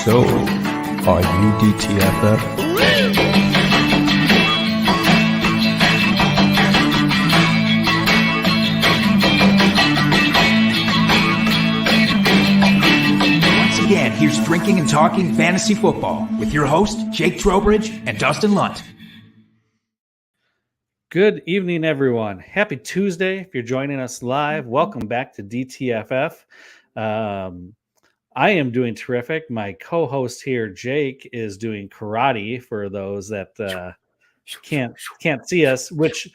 So, are you DTFF? Again, here's Drinking and Talking Fantasy Football with your host, Jake Trowbridge and Dustin Lunt. Good evening, everyone. Happy Tuesday. If you're joining us live, welcome back to DTFF. I am doing terrific. My co-host here, Jake, is doing karate for those that can't see us, which,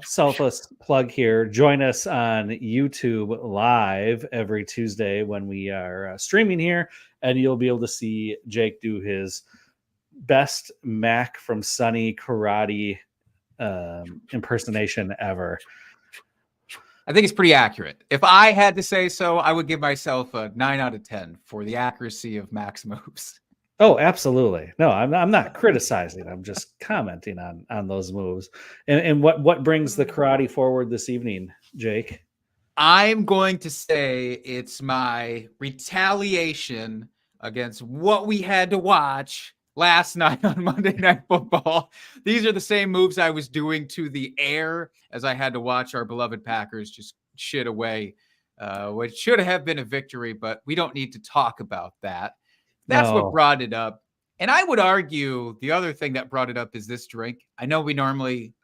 selfless plug here. Join us on YouTube live every Tuesday when we are streaming here, and you'll be able to see Jake do his best Mac from Sunny karate impersonation ever. I think it's pretty accurate. If I had to say so, I would give myself a 9 out of 10 for the accuracy of Mac's moves. Oh, absolutely. No, I'm not criticizing. I'm just commenting on those moves. And what brings the karate forward this evening, Jake? I'm going to say it's my retaliation against what we had to watch last night on Monday Night Football. These are the same moves I was doing to the air as I had to watch our beloved Packers just shit away, which should have been a victory, but we don't need to talk about that. That's what brought it up. And I would argue the other thing that brought it up is this drink. I know we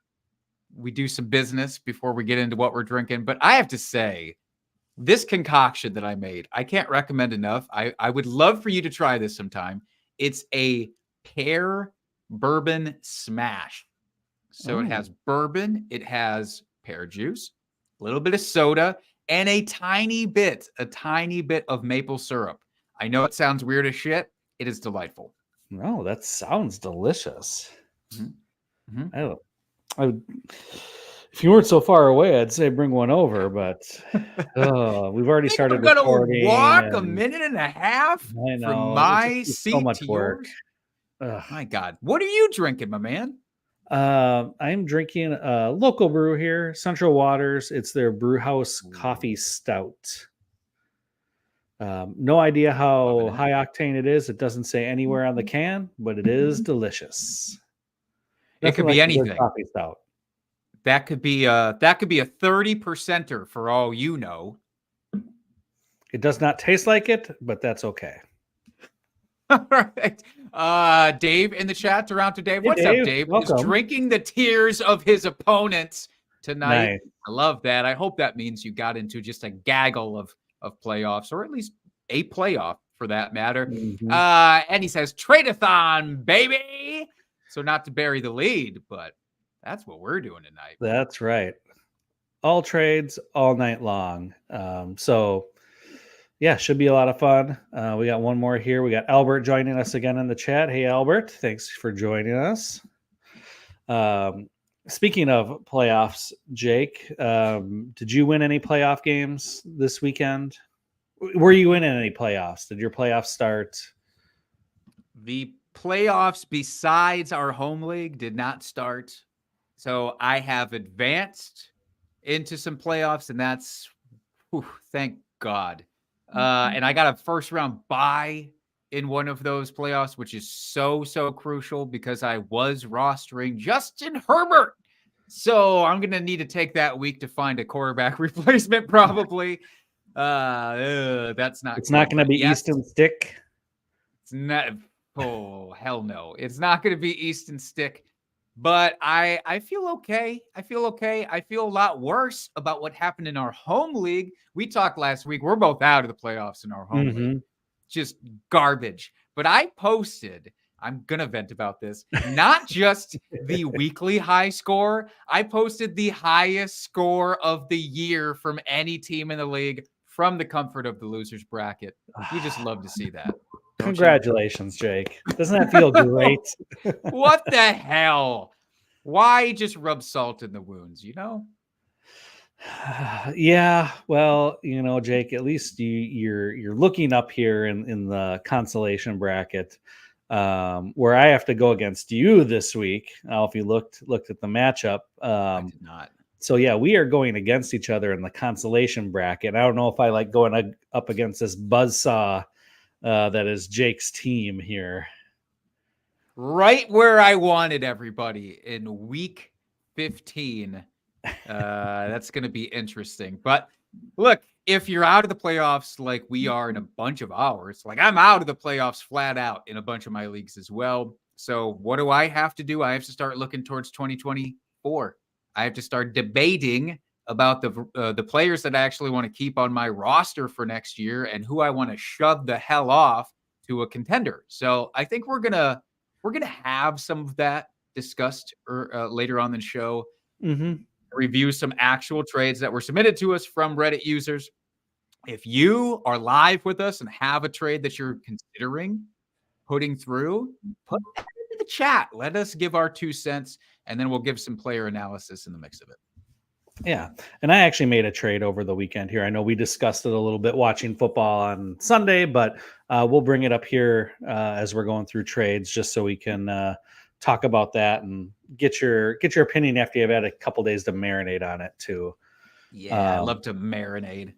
do some business before we get into what we're drinking, but I have to say, this concoction that I made, I can't recommend enough. I would love for you to try this sometime. It's a pear bourbon smash. So It has bourbon, it has pear juice, a little bit of soda, and a tiny bit of maple syrup. I know it sounds weird as shit. It is delightful. No, that sounds delicious. Mm-hmm. If you weren't so far away, I'd say bring one over, but we've already started recording. We're gonna walk a minute and a half from my seat so much to work. Yours. My God, what are you drinking, my man? I'm drinking a local brew here, Central Waters. It's their Brewhouse Coffee Stout. No idea how high octane it is. It doesn't say anywhere on the can, but it is delicious. It could be anything. Coffee stout. That could be a 30%er for all you know. It does not taste like it, but that's okay. All right. Dave in the chat around today. What's up, Dave? Welcome. He's drinking the tears of his opponents tonight. Nice. I love that. I hope that means you got into just a gaggle of playoffs, or at least a playoff for that matter. Mm-hmm. And he says, Trade-a-Thon, baby. So not to bury the lead, but that's what we're doing tonight. That's right. All trades all night long. So yeah, should be a lot of fun. We got one more here. We got Albert joining us again in the chat. Hey, Albert, thanks for joining us. Speaking of playoffs, Jake, did you win any playoff games this weekend? Were you in any playoffs? Did your playoffs start? The playoffs besides our home league did not start. So I have advanced into some playoffs, and that's, thank God. And I got a first round bye in one of those playoffs, which is so crucial because I was rostering Justin Herbert. So I'm going to need to take that week to find a quarterback replacement, probably. That's not. It's not going to be Easton Stick. It's not. Oh, hell no. It's not going to be Easton Stick. But I feel okay. I feel a lot worse about what happened in our home league. We talked last week. We're both out of the playoffs in our home league. Just garbage. But I posted, I'm going to vent about this, not just the weekly high score. I posted the highest score of the year from any team in the league from the comfort of the loser's bracket. You just love to see that. Congratulations, Jake. Doesn't that feel great? What the hell? Why just rub salt in the wounds, Yeah, well, Jake, at least you're looking up here in the consolation bracket, where I have to go against you this week. If you looked at the matchup, I did not. So yeah, we are going against each other in the consolation bracket. I don't know if I like going up against this buzzsaw that is Jake's team here. Right where I wanted everybody in week 15. That's going to be interesting. But look, if you're out of the playoffs like we are in a bunch of ours, like I'm out of the playoffs flat out in a bunch of my leagues as well. So what do I have to do? I have to start looking towards 2024. I have to start debating about the players that I actually want to keep on my roster for next year and who I want to shove the hell off to a contender. So I think we're gonna have some of that discussed later on in the show. Mm-hmm. Review some actual trades that were submitted to us from Reddit users. If you are live with us and have a trade that you're considering putting through, put that into the chat. Let us give our 2 cents, and then we'll give some player analysis in the mix of it. Yeah. And I actually made a trade over the weekend here. I know we discussed it a little bit watching football on Sunday, but we'll bring it up here as we're going through trades just so we can talk about that and get your opinion after you've had a couple days to marinate on it too. Yeah, I love to marinate.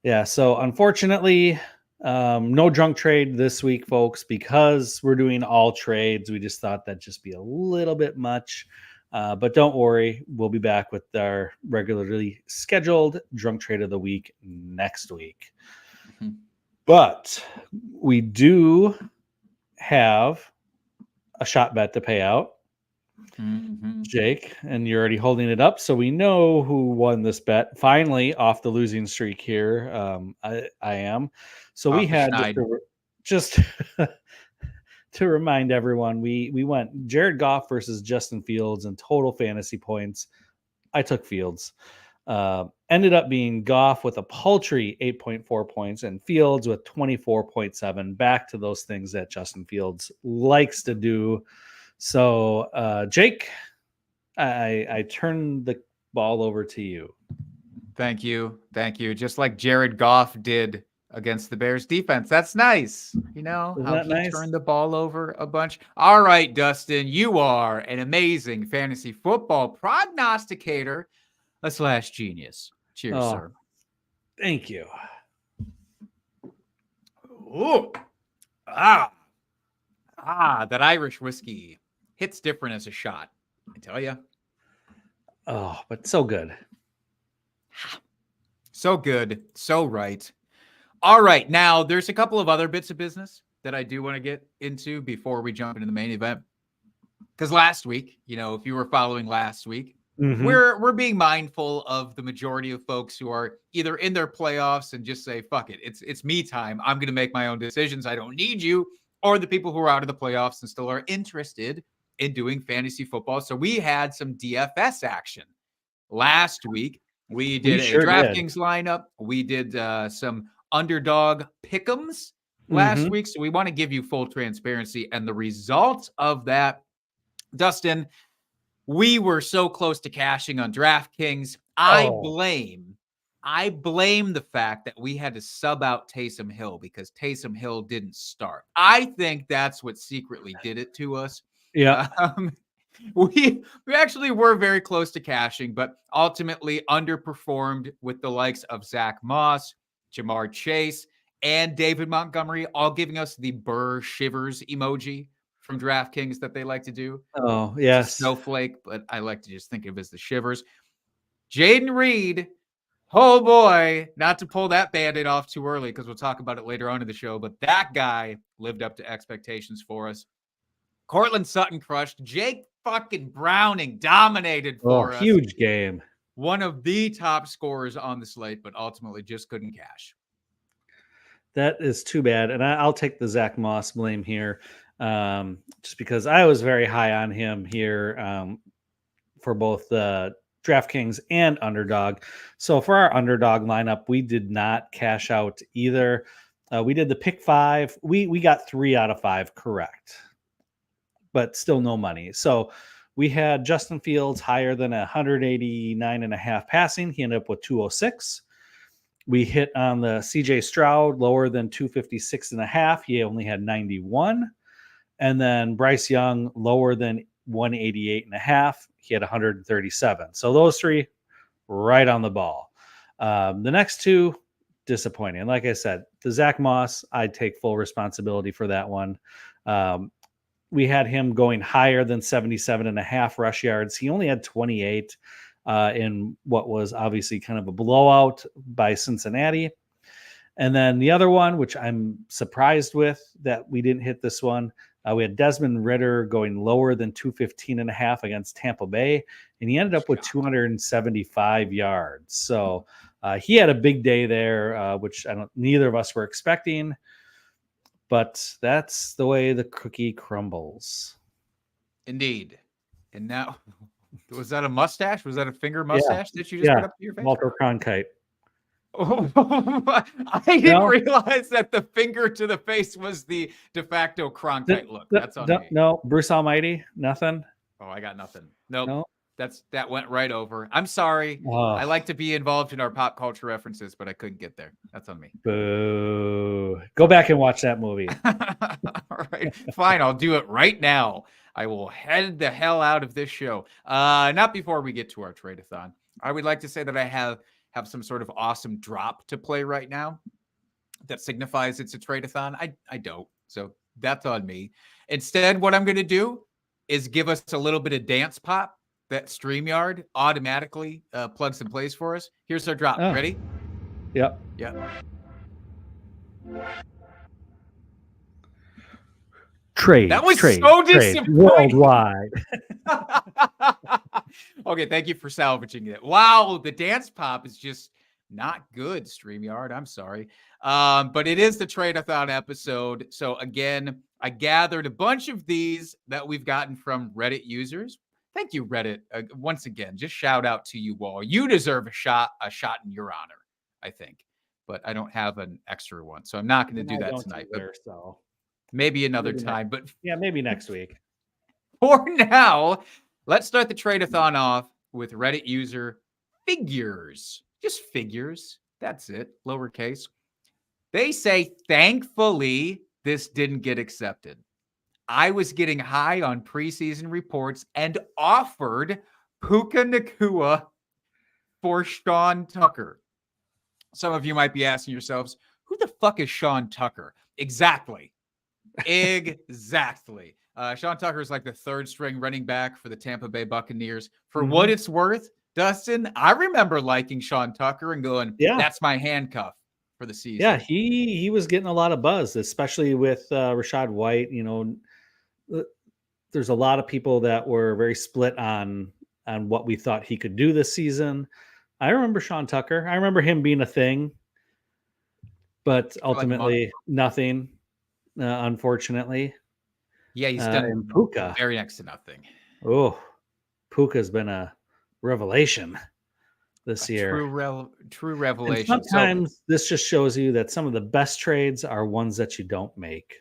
Yeah. So unfortunately, no drunk trade this week, folks, because we're doing all trades. We just thought that'd just be a little bit much. But don't worry, we'll be back with our regularly scheduled drunk trade of the week next week. Mm-hmm. But we do have a shot bet to pay out, Jake, and you're already holding it up. So we know who won this bet. Finally, off the losing streak here. I am. So off we had just to remind everyone, we went Jared Goff versus Justin Fields in total fantasy points. I took Fields. Ended up being Goff with a paltry 8.4 points and Fields with 24.7. Back to those things that Justin Fields likes to do. So, Jake, I turn the ball over to you. Thank you. Just like Jared Goff did against the Bears defense. That's nice. You know, Isn't how that he nice? turned the ball over a bunch. All right, Dustin, you are an amazing fantasy football prognosticator / genius. Cheers, sir. Thank you. Ooh. That Irish whiskey hits different as a shot, I tell you. Oh, but so good. So good. So right. All right. Now, there's a couple of other bits of business that I do want to get into before we jump into the main event. Because last week, you know, if you were following last week, we're being mindful of the majority of folks who are either in their playoffs and just say, fuck it, it's me time. I'm going to make my own decisions. I don't need you. Or the people who are out of the playoffs and still are interested in doing fantasy football. So we had some DFS action last week. We did a DraftKings lineup. We did some underdog pick'ems last week. So we want to give you full transparency and the results of that. Dustin, we were so close to cashing on DraftKings. I blame the fact that we had to sub out Taysom Hill because Taysom Hill didn't start. I think that's what secretly did it to us. Yeah. We actually were very close to cashing, but ultimately underperformed with the likes of Zach Moss, Jamar Chase, and David Montgomery, all giving us the Burr shivers emoji from DraftKings that they like to do. Oh, yes. Snowflake, but I like to just think of it as the shivers. Jaden Reed, oh boy, not to pull that Band-Aid off too early because we'll talk about it later on in the show, but that guy lived up to expectations for us. Cortland Sutton crushed. Jake fucking Browning dominated for us. Huge game. One of the top scorers on the slate, but ultimately just couldn't cash. That is too bad. And I'll take the Zach Moss blame here just because I was very high on him here for both the DraftKings and Underdog. So for our Underdog lineup, we did not cash out either. We did the pick 5. We got 3 out of 5 correct, but still no money. So we had Justin Fields higher than 189.5 passing. He ended up with 206. We hit on the CJ Stroud lower than 256.5. He only had 91. And then Bryce Young lower than 188.5. He had 137. So those 3 right on the ball. The next 2, disappointing. And like I said, the Zach Moss, I take full responsibility for that one. We had him going higher than 77.5 rush yards. He only had 28 in what was obviously kind of a blowout by Cincinnati. And then the other one, which I'm surprised with that we didn't hit this one, we had Desmond Ridder going lower than 215.5 against Tampa Bay, and he ended up with 275 yards. So he had a big day there, which neither of us were expecting. But that's the way the cookie crumbles. Indeed. And now, was that a mustache? Was that a finger mustache that you just put up to your face? Walter Cronkite. Oh, I didn't realize that the finger to the face was the de facto Cronkite look. That's on me. No, Bruce Almighty, nothing. Oh, I got nothing. Nope. No. That went right over. I'm sorry. I like to be involved in our pop culture references, but I couldn't get there. That's on me. Boo. Go back and watch that movie. All right. Fine. I'll do it right now. I will head the hell out of this show. Not before we get to our trade-a-thon. I would like to say that I have some sort of awesome drop to play right now that signifies it's a trade-a-thon. I don't. So that's on me. Instead, what I'm going to do is give us a little bit of dance pop that StreamYard automatically plugs and plays for us. Here's our drop. Oh. Ready? Yep. Trade. That was trade, so trade, disappointing. worldwide. Okay, thank you for salvaging it. Wow, the dance pop is just not good, StreamYard. I'm sorry. But it is the trade-a-thon episode. So again, I gathered a bunch of these that we've gotten from Reddit users. Thank you, Reddit. Once again, just shout out to you all. You deserve a shot in your honor, I think. But I don't have an extra one, so I'm not going to do that tonight. Either, so maybe another time. But maybe next week. For now, let's start the trade-a-thon off with Reddit user Figures. Just Figures. That's it. Lowercase. They say, thankfully, this didn't get accepted. I was getting high on preseason reports and offered Puka Nacua for Sean Tucker. Some of you might be asking yourselves, who the fuck is Sean Tucker? Exactly. Exactly. Sean Tucker is like the third string running back for the Tampa Bay Buccaneers. For what it's worth, Dustin, I remember liking Sean Tucker and going, that's my handcuff for the season. Yeah, he was getting a lot of buzz, especially with Rachaad White. You know, there's a lot of people that were very split on what we thought he could do this season. I remember Sean Tucker. I remember him being a thing, but ultimately nothing, unfortunately. Yeah, he's done Puka. Very next to nothing. Oh, Puka's been a revelation this year. True revelation. And sometimes this just shows you that some of the best trades are ones that you don't make.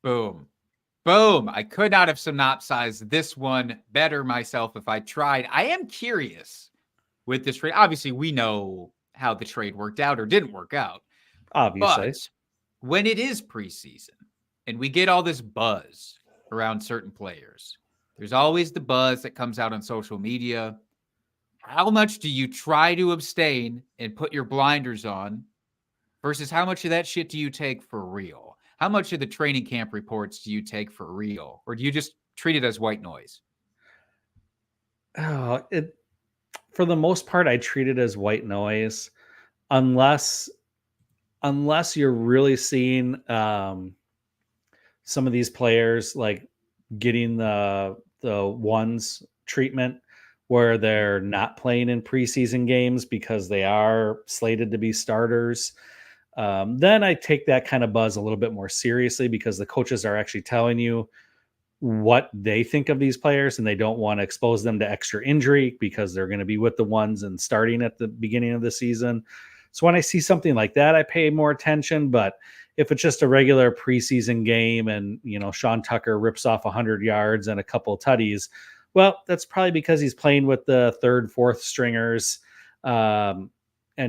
Boom. Boom. I could not have synopsized this one better myself if I tried. I am curious with this trade. Obviously, we know how the trade worked out or didn't work out. Obviously. But when it is preseason and we get all this buzz around certain players, there's always the buzz that comes out on social media. How much do you try to abstain and put your blinders on versus how much of that shit do you take for real? How much of the training camp reports do you take for real? Or do you just treat it as white noise? Oh, for the most part, I treat it as white noise, unless you're really seeing some of these players like getting the ones treatment where they're not playing in preseason games because they are slated to be starters. Then I take that kind of buzz a little bit more seriously because the coaches are actually telling you what they think of these players and they don't want to expose them to extra injury because they're going to be with the ones and starting at the beginning of the season. So when I see something like that, I pay more attention. But if it's just a regular preseason game and, you know, Sean Tucker rips off 100 yards and a couple of tutties, well, that's probably because he's playing with the third, fourth stringers. And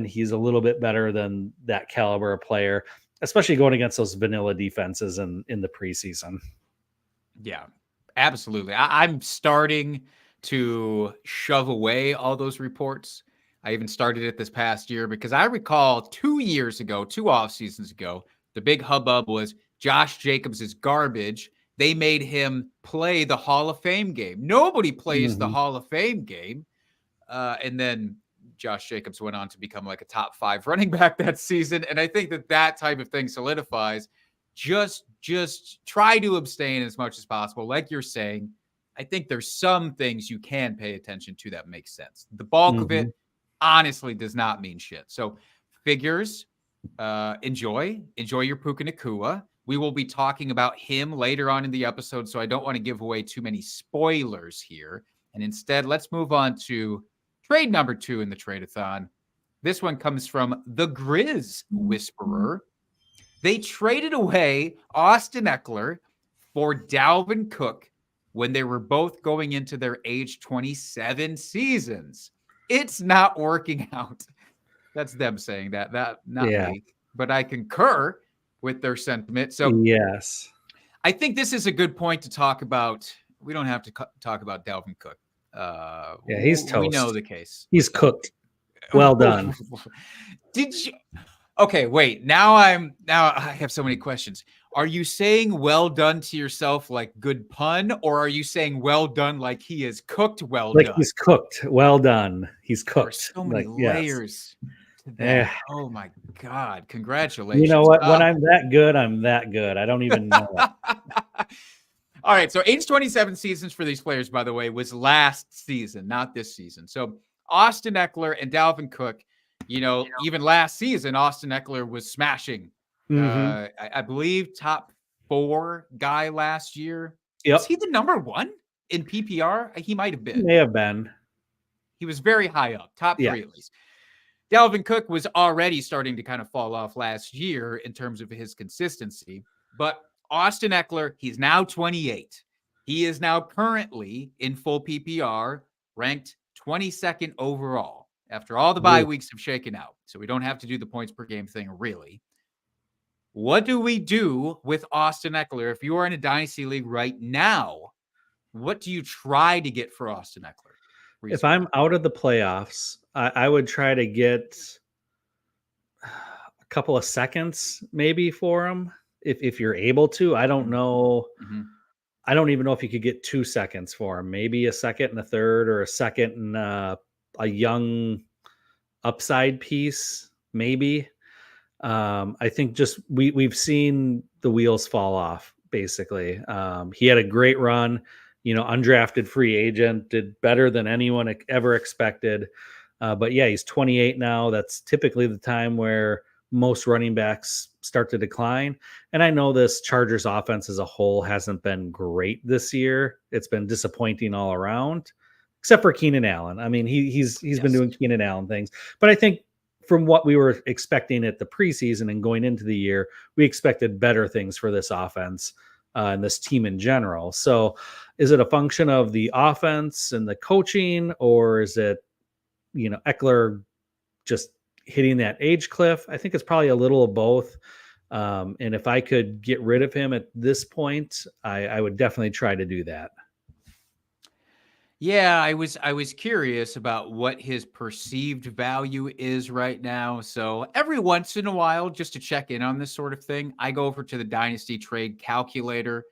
he's a little bit better than that caliber of player, especially going against those vanilla defenses in the preseason. Yeah, absolutely. I'm starting to shove away all those reports. I even started it this past year because I recall 2 years ago, 2 off seasons ago, the big hubbub was Josh Jacobs is garbage. They made him play the Hall of Fame game. Nobody plays the Hall of Fame game. And then Josh Jacobs went on to become like a top 5 running back that season. And I think that type of thing solidifies. Just try to abstain as much as possible. Like you're saying, I think there's some things you can pay attention to that makes sense. The bulk of it honestly does not mean shit. So figures, enjoy your Puka Nacua. We will be talking about him later on in the episode, so I don't want to give away too many spoilers here. And instead, let's move on to trade number 2 in the trade-a-thon. This one comes from the Grizz Whisperer. They traded away Austin Eckler for Dalvin Cook when they were both going into their age 27 seasons. It's not working out. That's them saying that not me, but I concur with their sentiment. So yes, I think this is a good point to talk about. We don't have to talk about Dalvin Cook. He's toast. We know the case. He's cooked. Well done. Did you? Okay, wait. Now I have so many questions. Are you saying well done to yourself like good pun, or are you saying well done like he is cooked well done? Like he's cooked. Well done. He's cooked. There's so many layers to that. Yeah. Oh my God. Congratulations. You know what? When I'm that good, I'm that good. I don't even know it. All right. So age 27 seasons for these players, by the way, was last season, not this season. So Austin Eckler and Dalvin Cook, even last season, Austin Eckler was smashing. I believe top 4 guy last year. Yep. Was he the number 1 in PPR? He might have been. He may have been. He was very high up, top 3 at least. Dalvin Cook was already starting to kind of fall off last year in terms of his consistency. But Austin Eckler, he's now 28. He is now currently in full PPR, ranked 22nd overall after all the bye weeks have shaken out. So we don't have to do the points per game thing, really. What do we do with Austin Eckler? If you are in a dynasty league right now, what do you try to get for Austin Eckler? Recently? If I'm out of the playoffs, I would try to get a couple of seconds maybe for him. If you're able to. I don't know. I don't even know if you could get 2 seconds for him. Maybe a second and a third, or a second and a young upside piece, maybe. I think just we've seen the wheels fall off, basically. He had a great run, undrafted free agent, did better than anyone ever expected. But yeah, he's 28 now. That's typically the time where most running backs start to decline. And I know this Chargers offense as a whole hasn't been great this year. It's been disappointing all around, except for Keenan Allen. I mean, he's been doing Keenan Allen things, but I think from what we were expecting at the preseason and going into the year, we expected better things for this offense and this team in general. So is it a function of the offense and the coaching, or is it, Eckler just hitting that age cliff? I think it's probably a little of both. And if I could get rid of him at this point, I would definitely try to do that. Yeah, I was curious about what his perceived value is right now. So every once in a while, just to check in on this sort of thing, I go over to the Dynasty Trade Calculator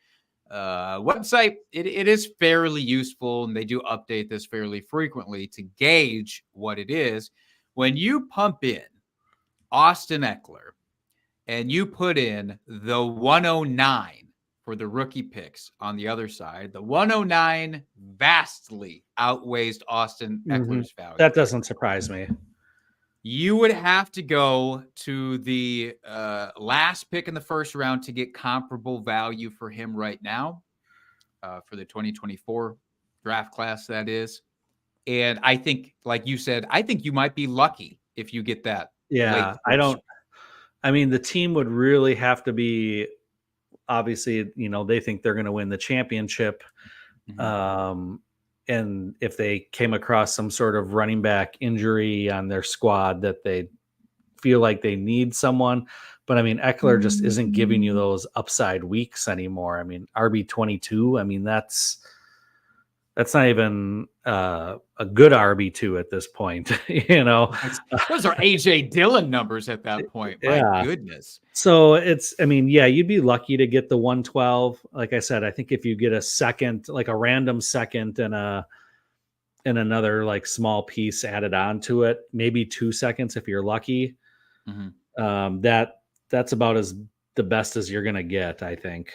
website. It is fairly useful, and they do update this fairly frequently to gauge what it is. When you pump in Austin Eckler and you put in the 109 for the rookie picks on the other side, the 109 vastly outweighs Austin Eckler's value. That doesn't surprise me. You would have to go to the last pick in the first round to get comparable value for him right now, for the 2024 draft class, that is. And I think, like you said, I think you might be lucky if you get that. Yeah, the team would really have to be, obviously, they think they're going to win the championship. And if they came across some sort of running back injury on their squad that they feel like they need someone. But Eckler just isn't giving you those upside weeks anymore. RB22, That's not even a good RB2 at this point, you know. Those are AJ Dillon numbers at that point. My Yeah. goodness. So I mean, yeah, you'd be lucky to get the 112. Like I said, I think if you get a second, like a random second and another like small piece added onto it, maybe 2 seconds if you're lucky. That's about as the best as you're gonna get, I think.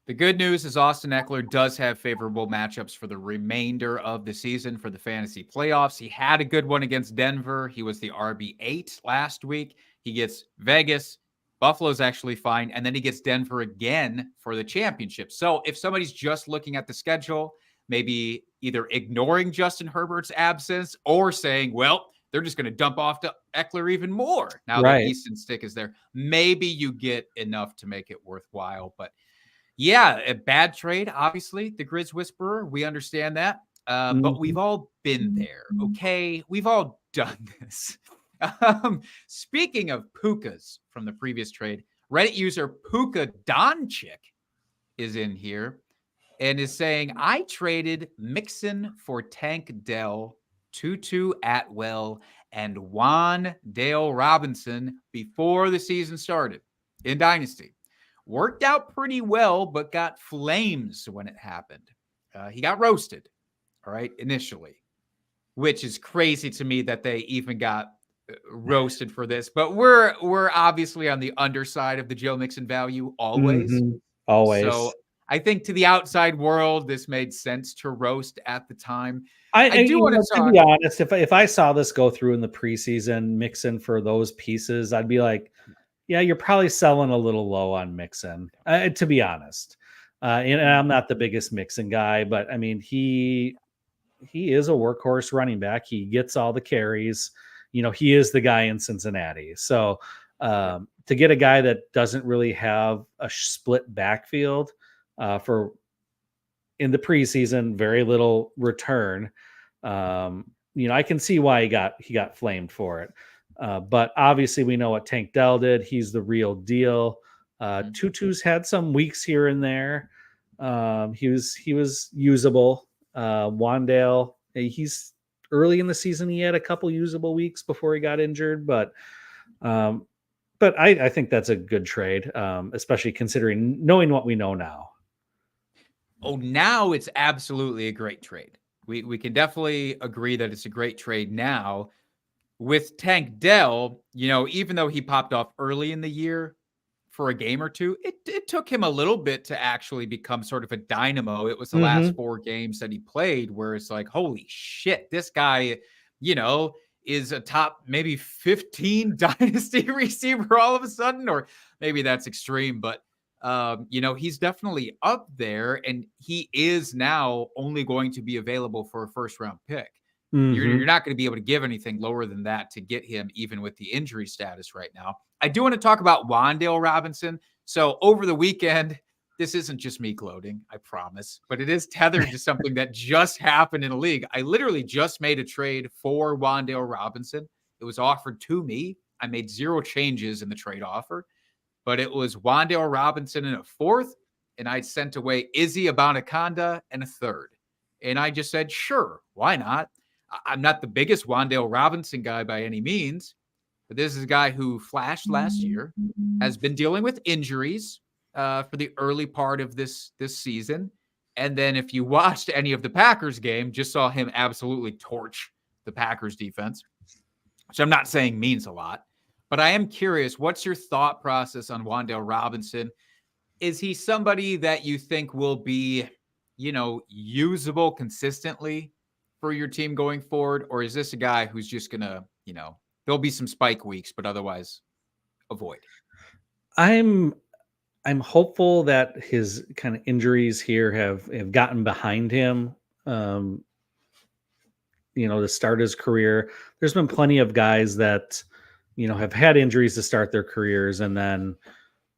The good news is Austin Eckler does have favorable matchups for the remainder of the season for the fantasy playoffs. He had a good one against Denver. He was the RB8 last week. He gets Vegas. Buffalo's actually fine. And then he gets Denver again for the championship. So if somebody's just looking at the schedule, maybe either ignoring Justin Herbert's absence or saying, well, they're just going to dump off to Eckler even more now that Easton Stick is there, maybe you get enough to make it worthwhile. But yeah, a bad trade, obviously, the Grizz Whisperer. We understand that. But we've all been there, okay? We've all done this. Speaking of Pukas from the previous trade, Reddit user Puka Doncic is in here and is saying, I traded Mixon for Tank Dell, Tutu Atwell, and Juan Dale Robinson before the season started in Dynasty. Worked out pretty well, but got flames when it happened. He got roasted, all right, initially, which is crazy to me that they even got roasted for this. But we're obviously on the underside of the Joe Mixon value always. Always. So I think to the outside world, this made sense to roast at the time. I do want to be honest. If I saw this go through in the preseason, Mixon for those pieces, I'd be like, yeah, you're probably selling a little low on Mixon, to be honest. And I'm not the biggest Mixon guy, but I mean, he is a workhorse running back. He gets all the carries. You know, he is the guy in Cincinnati. So to get a guy that doesn't really have a split backfield for in the preseason, very little return. You know, I can see why he got flamed for it. But obviously we know what Tank Dell did. He's the real deal. Tutu's had some weeks here and there. He was usable. Wandale, he's early in the season. He had a couple usable weeks before he got injured, but I think that's a good trade, especially considering knowing what we know now. Oh, now it's absolutely a great trade. We can definitely agree that it's a great trade now. With Tank Dell, you know, even though he popped off early in the year for a game or two, it took him a little bit to actually become sort of a dynamo. It was the last 4 games that he played where it's like, holy shit, this guy, you know, is a top maybe 15 dynasty receiver all of a sudden, or maybe that's extreme, but you know, he's definitely up there, and he is now only going to be available for a first-round pick. You're not going to be able to give anything lower than that to get him, even with the injury status right now. I do want to talk about Wandale Robinson. So over the weekend, this isn't just me gloating, I promise, but it is tethered to something that just happened in a league. I literally just made a trade for Wandale Robinson. It was offered to me. I made 0 changes in the trade offer, but it was Wandale Robinson in a 4th, and I sent away Izzy Abanikanda in a 3rd. And I just said, sure, why not? I'm not the biggest Wandale Robinson guy by any means, but this is a guy who flashed last year, has been dealing with injuries for the early part of this season. And then if you watched any of the Packers game, just saw him absolutely torch the Packers defense, which I'm not saying means a lot. But I am curious, what's your thought process on Wandale Robinson? Is he somebody that you think will be, you know, usable consistently for your team going forward? Or is this a guy who's just going to, you know, there'll be some spike weeks, but otherwise avoid? I'm hopeful that his kind of injuries here have gotten behind him. You know, to start his career, there's been plenty of guys that, you know, have had injuries to start their careers, and then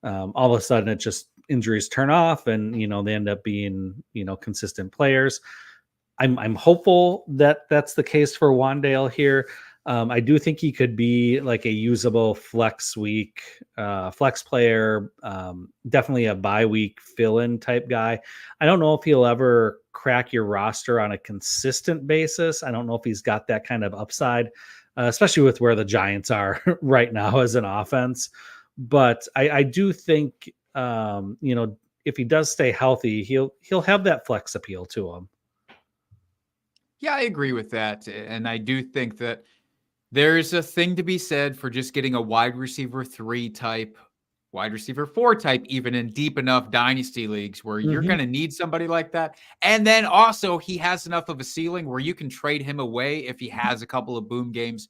all of a sudden it just injuries turn off, and you know they end up being, you know, consistent players. I'm hopeful that that's the case for Wandale here. I do think he could be like a usable flex week, flex player, definitely a bye week fill-in type guy. I don't know if he'll ever crack your roster on a consistent basis. I don't know if he's got that kind of upside, especially with where the Giants are right now as an offense. But I do think, if he does stay healthy, he'll have that flex appeal to him. Yeah, I agree with that. And I do think that there's a thing to be said for just getting a wide receiver 3 type, wide receiver 4 type, even in deep enough dynasty leagues where you're going to need somebody like that. And then also, he has enough of a ceiling where you can trade him away if he has a couple of boom games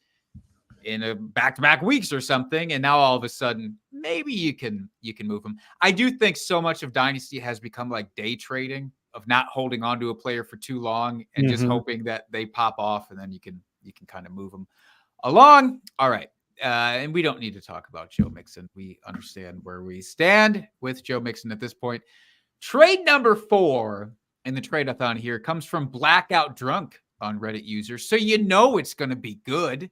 in a back-to-back weeks or something. And now all of a sudden, maybe you can move him. I do think so much of dynasty has become like day trading, of not holding on to a player for too long and just hoping that they pop off, and then you can kind of move them along. All right. And we don't need to talk about Joe Mixon. We understand where we stand with Joe Mixon at this point. Trade number 4 in the trade-a-thon here comes from Blackout Drunk on Reddit users. So it's going to be good.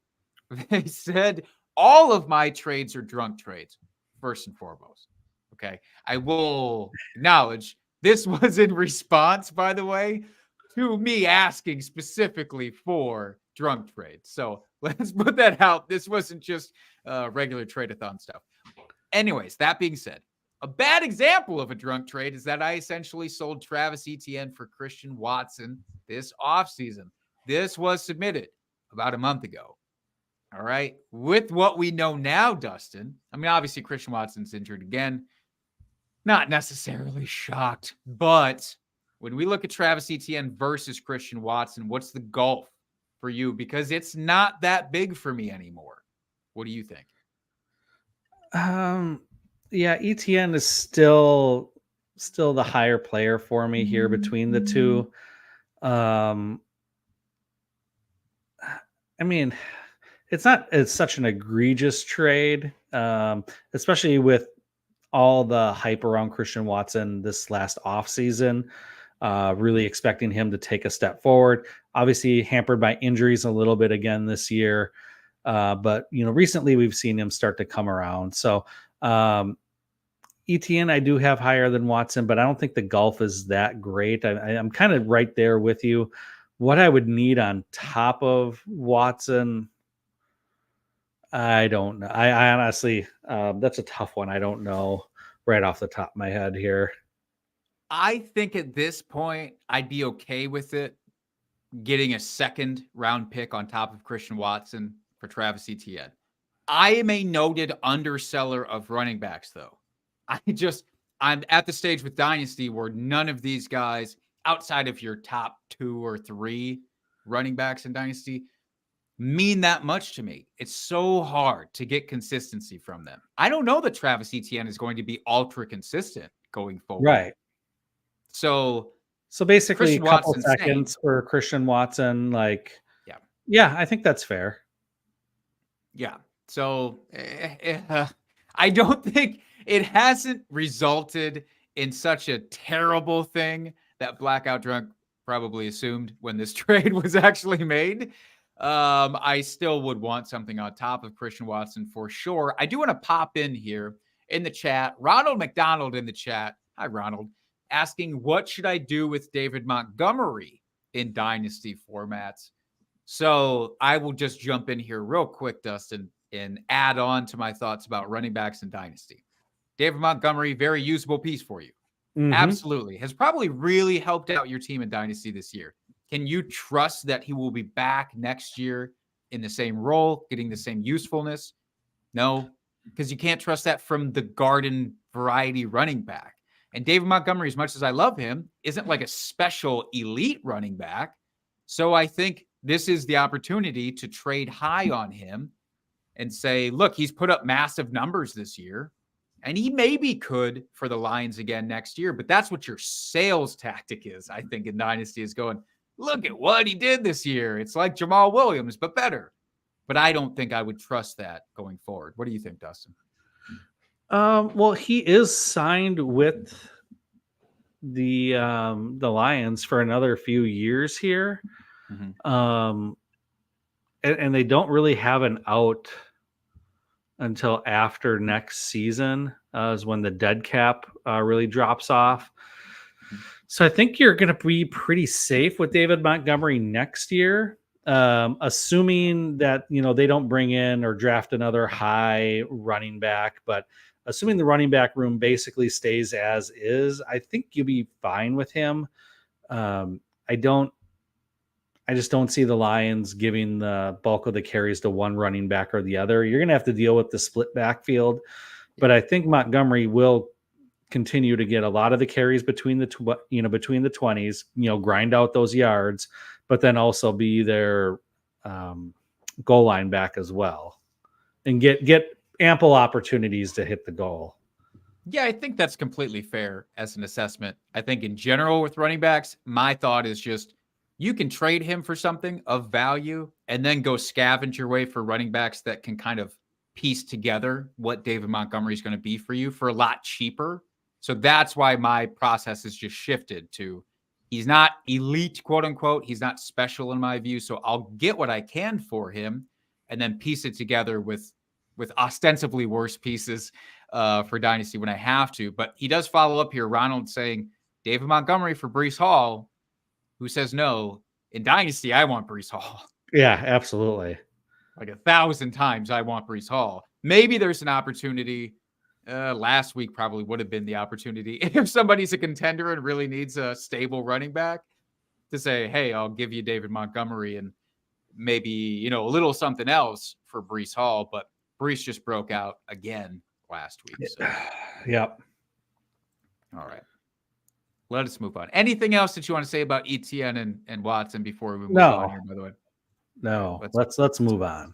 They said, all of my trades are drunk trades, first and foremost. Okay. I will acknowledge this was in response, by the way, to me asking specifically for drunk trades. So let's put that out. This wasn't just regular trade-a-thon stuff. Anyways, that being said, a bad example of a drunk trade is that I essentially sold Travis Etienne for Christian Watson this offseason. This was submitted about a month ago. All right. With what we know now, Dustin, I mean, obviously Christian Watson's injured again. Not necessarily shocked, but when we look at Travis Etienne versus Christian Watson, what's the gulf for you? Because it's not that big for me anymore. What do you think? Yeah, Etienne is still the higher player for me here between the two. I mean, it's such an egregious trade, especially with all the hype around Christian Watson this last offseason, really expecting him to take a step forward. Obviously hampered by injuries a little bit again this year. But recently we've seen him start to come around. So Etienne, I do have higher than Watson, but I don't think the gulf is that great. I'm kind of right there with you. What I would need on top of Watson, I don't know. I honestly, that's a tough one. I don't know right off the top of my head here. I think at this point, I'd be okay with it getting a second round pick on top of Christian Watson for Travis Etienne. I am a noted underseller of running backs, though. I'm at the stage with Dynasty where none of these guys, outside of your top 2 or 3 running backs in Dynasty, mean that much to me. It's so hard to get consistency from them. I don't know that Travis Etienne is going to be ultra consistent going forward. Right. So basically Christian a couple Watson's seconds for Christian Watson. Yeah, I think that's fair. Yeah. So I don't think it hasn't resulted in such a terrible thing that Blackout Drunk probably assumed when this trade was actually made. I still would want something on top of Christian Watson for sure. I do want to pop in here in the chat. Ronald McDonald in the chat. Hi, Ronald. Asking, what should I do with David Montgomery in Dynasty formats? So I will just jump in here real quick, Dustin, and add on to my thoughts about running backs in Dynasty. David Montgomery, very usable piece for you. Absolutely. Has probably really helped out your team in Dynasty this year. Can you trust that he will be back next year in the same role, getting the same usefulness? No, because you can't trust that from the garden variety running back. And David Montgomery, as much as I love him, isn't like a special elite running back. So I think this is the opportunity to trade high on him and say, look, he's put up massive numbers this year. And he maybe could for the Lions again next year. But that's what your sales tactic is, I think, in Dynasty, is going, look at what he did this year. It's like Jamal Williams, but better. But I don't think I would trust that going forward. What do you think, Dustin? Well, he is signed with the Lions for another few years here. and they don't really have an out until after next season, is when the dead cap really drops off. So I think you're going to be pretty safe with David Montgomery next year, assuming that they don't bring in or draft another high running back. But assuming the running back room basically stays as is, I think you'll be fine with him. I just don't see the Lions giving the bulk of the carries to one running back or the other. You're going to have to deal with the split backfield, but I think Montgomery will continue to get a lot of the carries between the between the 20s, grind out those yards, but then also be their goal line back as well, and get ample opportunities to hit the goal. Yeah, I think that's completely fair as an assessment. I think in general with running backs, my thought is just you can trade him for something of value and then go scavenge your way for running backs that can kind of piece together what David Montgomery is going to be for you for a lot cheaper. So that's why my process has just shifted to he's not elite, quote unquote. He's not special in my view. So I'll get what I can for him and then piece it together with ostensibly worse pieces for Dynasty when I have to. But he does follow up here, Ronald, saying David Montgomery for Breece Hall. Who says no? In Dynasty, I want Breece Hall. Yeah, absolutely. Like 1,000 times I want Breece Hall. Maybe there's an opportunity. Last week probably would have been the opportunity if somebody's a contender and really needs a stable running back to say, hey, I'll give you David Montgomery and maybe, a little something else for Breece Hall. But Breece just broke out again last week. So. Yep. All right. Let us move on. Anything else that you want to say about ETN and Watson before we move on here, by the way? No. Let's move on.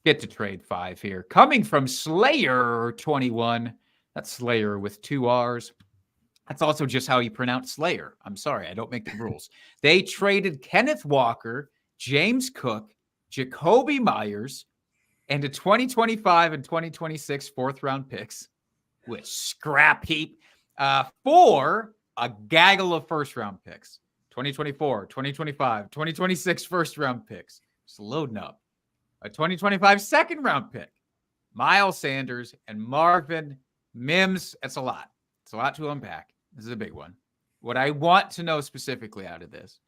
Get to trade 5 here. Coming from Slayer21. That's Slayer with 2 R's. That's also just how you pronounce Slayer. I'm sorry, I don't make the rules. They traded Kenneth Walker, James Cook, Jacoby Myers, and a 2025 and 2026 4th-round picks with scrap heap for a gaggle of 1st-round picks. 2024, 2025, 2026 1st-round picks. Just loading up. A 2025 2nd-round pick. Miles Sanders and Marvin Mims. That's a lot. It's a lot to unpack. This is a big one. What I want to know specifically out of this,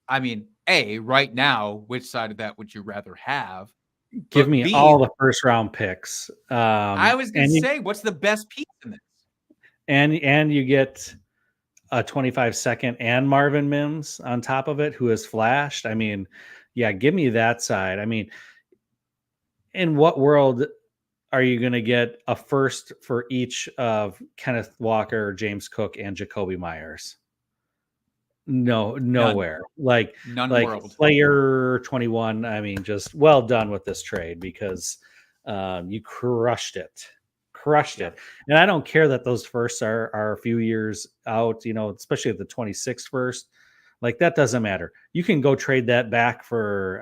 I mean, A, right now, which side of that would you rather have? Give me B, all the 1st-round picks. I was going to say, what's the best piece in this? And you get a 25 second and Marvin Mims on top of it, who has flashed. I mean, yeah, give me that side. I mean, in what world are you going to get a 1st for each of Kenneth Walker, James Cook, and Jacoby Myers? No, nowhere. None world. Player 21. I mean, just well done with this trade because you crushed it. And I don't care that those 1sts are a few years out, especially at the 26th 1st. Like, that doesn't matter. You can go trade that back for,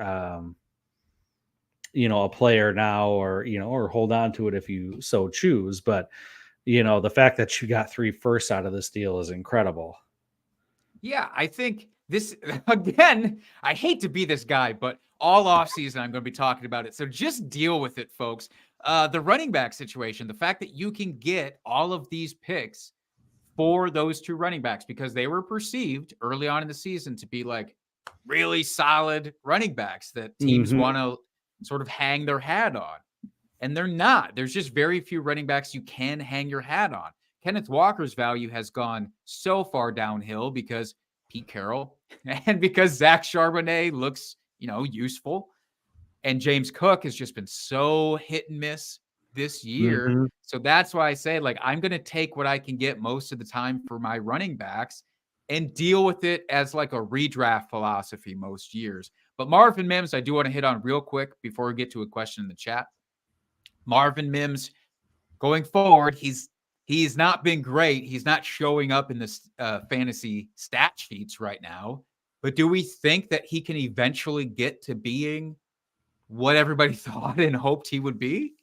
a player now or hold on to it if you so choose. But, the fact that you got 3 1sts out of this deal is incredible. Yeah, I think this, again, I hate to be this guy, but all offseason I'm going to be talking about it. So just deal with it, folks. The running back situation, the fact that you can get all of these picks for those 2 running backs because they were perceived early on in the season to be like really solid running backs that teams want to sort of hang their hat on. And they're not. There's just very few running backs you can hang your hat on. Kenneth Walker's value has gone so far downhill because Pete Carroll and because Zach Charbonnet looks, useful. And James Cook has just been so hit and miss this year. So that's why I say, I'm going to take what I can get most of the time for my running backs and deal with it as like a redraft philosophy most years. But Marvin Mims, I do want to hit on real quick before we get to a question in the chat. Marvin Mims, going forward, he's not been great. He's not showing up in the fantasy stat sheets right now. But do we think that he can eventually get to being what everybody thought and hoped he would be?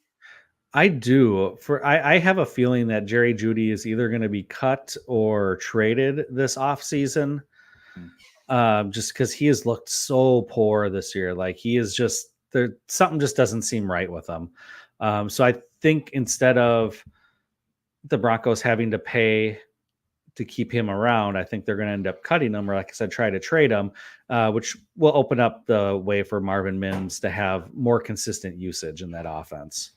I do. I have a feeling that Jerry Jeudy is either going to be cut or traded this offseason. Just because he has looked so poor this year. Like, he is just something just doesn't seem right with them. So I think instead of the Broncos having to pay to keep him around, I think they're going to end up cutting him, or like I said, try to trade him, which will open up the way for Marvin Mims to have more consistent usage in that offense.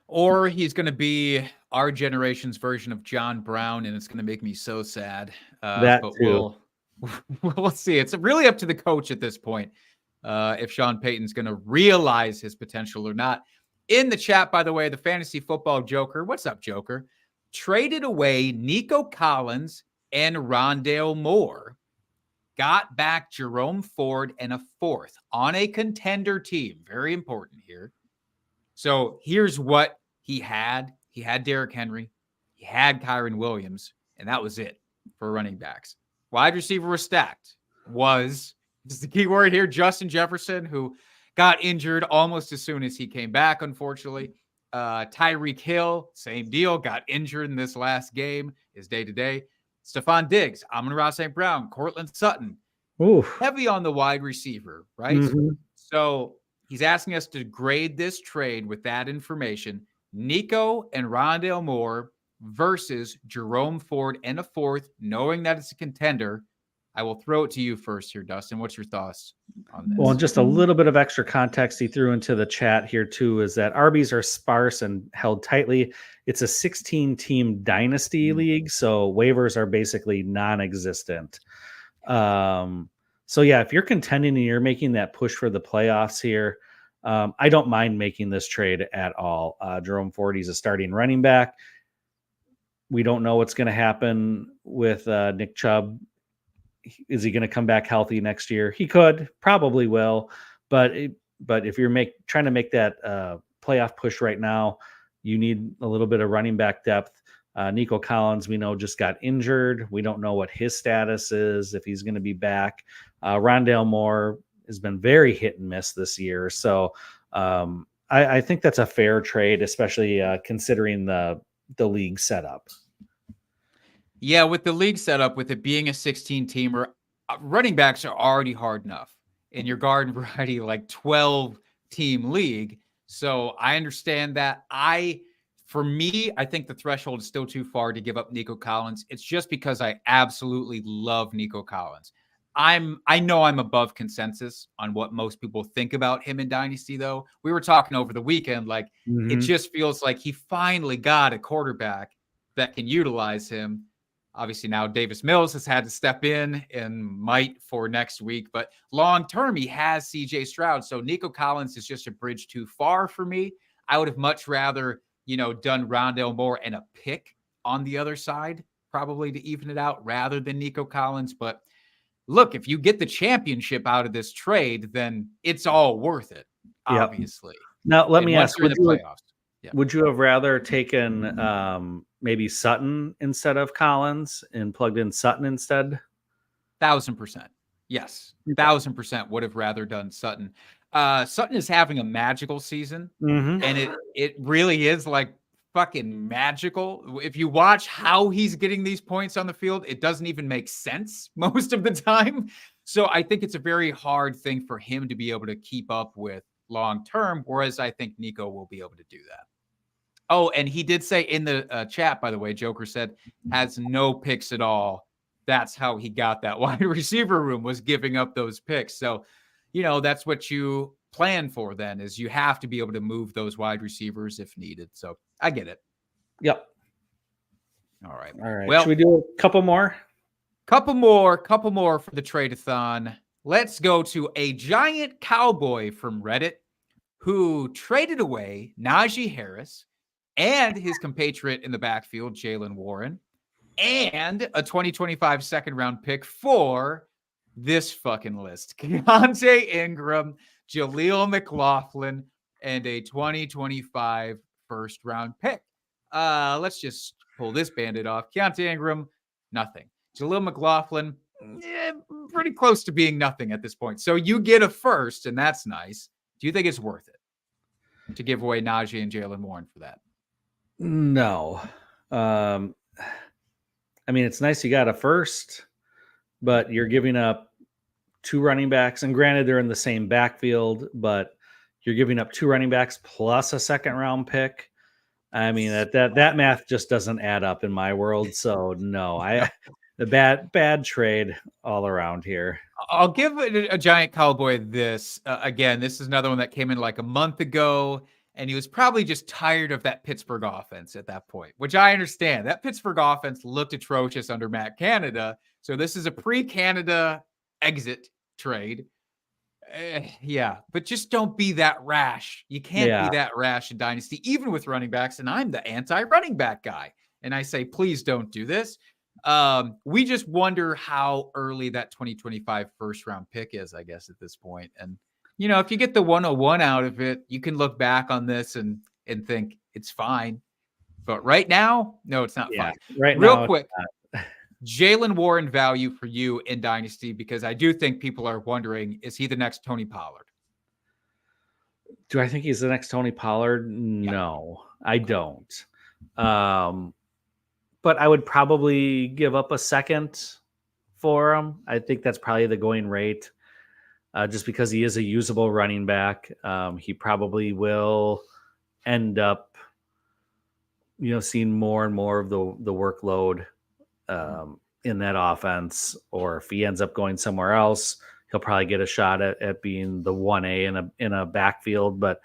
Or he's going to be our generation's version of John Brown, and it's going to make me so sad. That but too. we'll see. It's really up to the coach at this point if Sean Payton's going to realize his potential or not. In the chat, by the way, the fantasy football Joker, what's up, Joker? Traded away Nico Collins and Rondale Moore. Got back Jerome Ford and a fourth on a contender team. Very important here. So here's what he had. He had Derrick Henry. He had Kyron Williams. And that was it for running backs. Wide receiver was stacked. Was, this is the key word here, Justin Jefferson, who got injured almost as soon as he came back, unfortunately. Tyreek Hill, same deal, got injured in this last game, is day-to-day. Stephon Diggs, Amon-Ra St. Brown, Cortland Sutton. Oof. Heavy on the wide receiver, right? Mm-hmm. So he's asking us to grade this trade with that information. Nico and Rondale Moore versus Jerome Ford and a fourth, knowing that it's a contender. I will throw it to you first here, Dustin. What's your thoughts on this? Well, just a little bit of extra context he threw into the chat here too is that RBs are sparse and held tightly. It's a 16-team dynasty league, so waivers are basically non-existent. So yeah, if you're contending and you're making that push for the playoffs here, I don't mind making this trade at all. Jerome Ford, he's a starting running back. We don't know what's going to happen with Nick Chubb. Is he going to come back healthy next year? He could, probably will, but if you're trying to make that playoff push right now, you need a little bit of running back depth. Nico Collins, we know, just got injured. We don't know what his status is, if he's going to be back. Rondale Moore has been very hit and miss this year. So I think that's a fair trade, especially considering the league setup. Yeah, with the league setup, with it being a 16-teamer, running backs are already hard enough in your garden variety, like 12-team league. So I understand that. For me, I think the threshold is still too far to give up Nico Collins. It's just because I absolutely love Nico Collins. I know I'm above consensus on what most people think about him in Dynasty, though. We were talking over the weekend, like it just feels like he finally got a quarterback that can utilize him. Obviously, now Davis Mills has had to step in and might for next week. But long-term, he has C.J. Stroud. So Nico Collins is just a bridge too far for me. I would have much rather, done Rondale Moore and a pick on the other side, probably to even it out, rather than Nico Collins. But look, if you get the championship out of this trade, then it's all worth it, obviously. Yep. Now, let me ask, would you have rather taken maybe Sutton instead of Collins and plugged in Sutton instead? 1,000%. Yes. 1,000% would have rather done Sutton. Sutton is having a magical season, and it really is like fucking magical. If you watch how he's getting these points on the field, it doesn't even make sense most of the time. So I think it's a very hard thing for him to be able to keep up with long term, whereas I think Nico will be able to do that. Oh, and he did say in the chat, by the way, Joker said, has no picks at all. That's how he got that wide receiver room, was giving up those picks. So, that's what you plan for then, is you have to be able to move those wide receivers if needed. So I get it. Yep. All right. Well, should we do a couple more? Couple more for the trade-a-thon. Let's go to a giant cowboy from Reddit who traded away Najee Harris and his compatriot in the backfield, Jaylen Warren, and a 2025 second-round pick for this fucking list. Keontae Ingram, Jaleel McLaughlin, and a 2025 first-round pick. Let's just pull this Band-Aid off. Keontae Ingram, nothing. Jaleel McLaughlin, pretty close to being nothing at this point. So you get a first, and that's nice. Do you think it's worth it to give away Najee and Jaylen Warren for that? No. It's nice you got a first, but you're giving up two running backs, and granted they're in the same backfield, but You're giving up 2 running backs plus a second round pick. I mean, that math just doesn't add up in my world. So no, the bad trade all around here. I'll give a giant cowboy this. Again, this is another one that came in like a month ago, and he was probably just tired of that Pittsburgh offense at that point, which I understand. That Pittsburgh offense looked atrocious under Matt Canada. So this is a pre-Canada exit trade. Yeah, but just don't be that rash. You can't be that rash in Dynasty, even with running backs. And I'm the anti-running back guy. And I say, please don't do this. We just wonder how early that 2025 first round pick is, I guess, at this point. And, you know, if you get the 101 out of it, you can look back on this and think it's fine. But right now, no, it's not fine. Right Real now, quick. Jaylen Warren value for you in Dynasty, because I do think people are wondering, is he the next Tony Pollard? Do I think he's the next Tony Pollard? No, I don't. But I would probably give up a second for him. I think that's probably the going rate, just because he is a usable running back. He probably will end up, seeing more and more of the workload in that offense. Or if he ends up going somewhere else, he'll probably get a shot at being the 1A in a backfield. But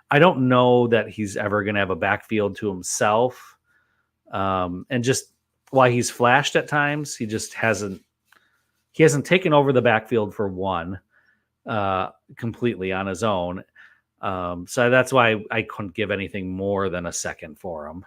I don't know that he's ever going to have a backfield to himself. And just while he's flashed at times, he just hasn't taken over the backfield for one completely on his own. So that's why I couldn't give anything more than a second for him.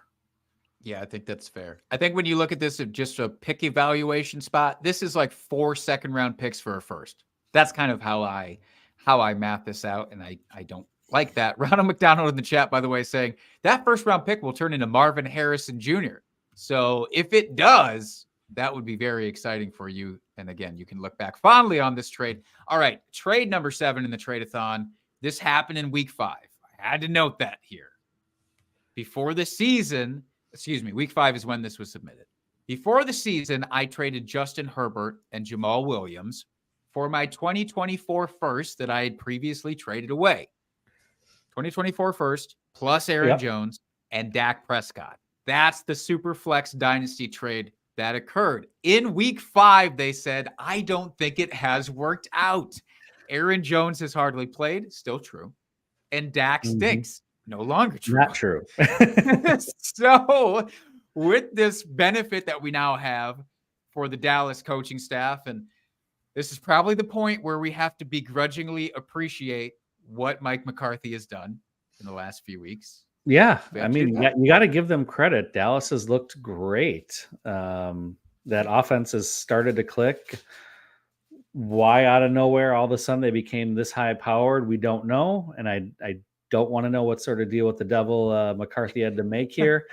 Yeah, I think that's fair. I think when you look at this at just a pick evaluation spot, this is like 4 second-round picks for a first. That's kind of how I math this out, and I don't like that. Ronald McDonald in the chat, by the way, saying that first-round pick will turn into Marvin Harrison Jr. So if it does, that would be very exciting for you. And again, you can look back fondly on this trade. All right, trade number 7 in the trade-a-thon. This happened in week 5. I had to note that here. Before the season... week 5 is when this was submitted. Before the season, I traded Justin Herbert and Jamal Williams for my 2024 first that I had previously traded away. 2024 first plus Aaron Jones and Dak Prescott. That's the super flex dynasty trade that occurred. In week 5, they said, I don't think it has worked out. Aaron Jones has hardly played, still true. And Dak stinks. No longer true. Not true. So with this benefit that we now have for the Dallas coaching staff, and this is probably the point where we have to begrudgingly appreciate what Mike McCarthy has done in the last few weeks. Yeah. I mean, you got to give them credit. Dallas has looked great. That offense has started to click. Why out of nowhere all of a sudden they became this high powered, we don't know. And I don't want to know what sort of deal with the devil McCarthy had to make here,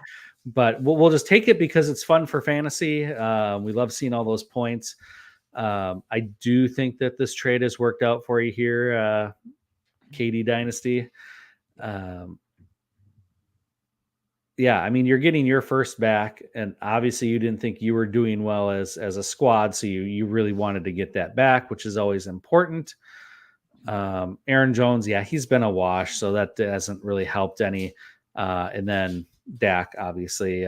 but we'll just take it because it's fun for fantasy. We love seeing all those points. I do think that this trade has worked out for you here, KD Dynasty. Yeah, I mean, you're getting your first back, and obviously you didn't think you were doing well as a squad, so you really wanted to get that back, which is always important. Aaron Jones, he's been a wash, so that hasn't really helped any. And then Dak obviously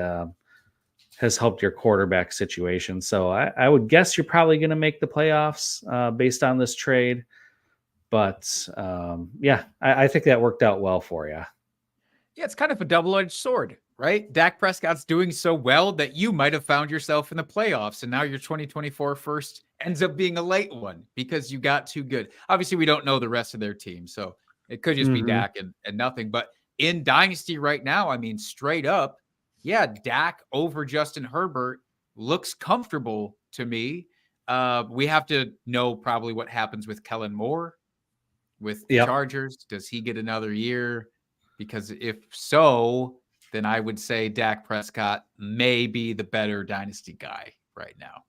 has helped your quarterback situation. So I would guess you're probably going to make the playoffs based on this trade. But I think that worked out well for you. Yeah, it's kind of a double-edged sword, right? Dak Prescott's doing so well that you might have found yourself in the playoffs, and now your 2024 first ends up being a late one because you got too good. Obviously, we don't know the rest of their team, so it could just be Dak and nothing. But in Dynasty right now, I mean, straight up, Dak over Justin Herbert looks comfortable to me. We have to know probably what happens with Kellen Moore with the Chargers. Does he get another year? Because if so, then I would say Dak Prescott may be the better dynasty guy right now.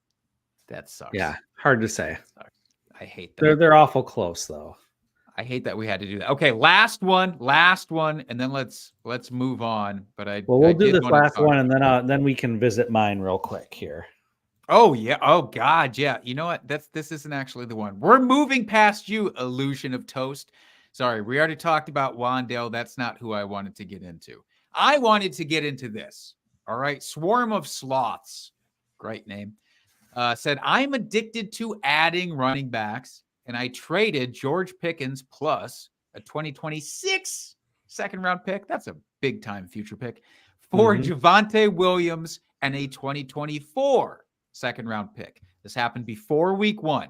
That sucks. Yeah, hard to say. I hate that. They're awful close, though. I hate that we had to do that. Okay, last one, and then let's move on. But we'll do this last one, and then we can visit mine real quick here. Oh yeah. Oh God. Yeah. You know what? This isn't actually the one. We're moving past you, Illusion of Toast. Sorry, we already talked about Wandale. That's not who I wanted to get into. I wanted to get into this. All right. Swarm of Sloths. Great name. Said, I'm addicted to adding running backs, and I traded George Pickens plus a 2026 second round pick. That's a big time future pick for Javonte Williams and a 2024 second round pick. This happened before week 1.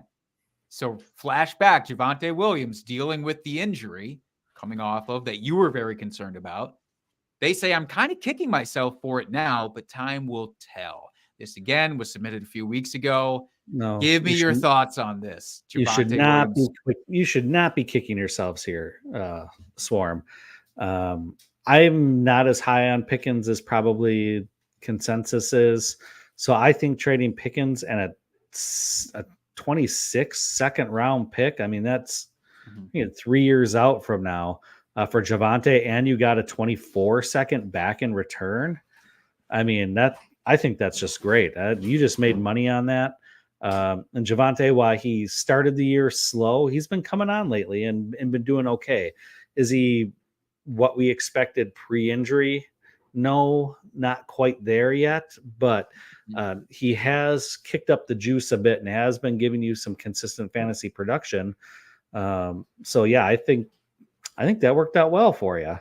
So flashback, Javonte Williams dealing with the injury coming off of that you were very concerned about. They say, I'm kind of kicking myself for it now, but time will tell. This again was submitted a few weeks ago. No, give me your thoughts on this. You should not be kicking yourselves here, Swarm. I'm not as high on Pickens as probably consensus is. So I think trading Pickens and a 26 second round pick. I mean, that's 3 years out from now for Javonte, and you got a 24 second back in return. I mean, I think that's just great. You just made money on that. And Javonte, while he started the year slow, he's been coming on lately and been doing okay. Is he what we expected pre-injury? No, not quite there yet, but he has kicked up the juice a bit and has been giving you some consistent fantasy production. So yeah, I think that worked out well for you.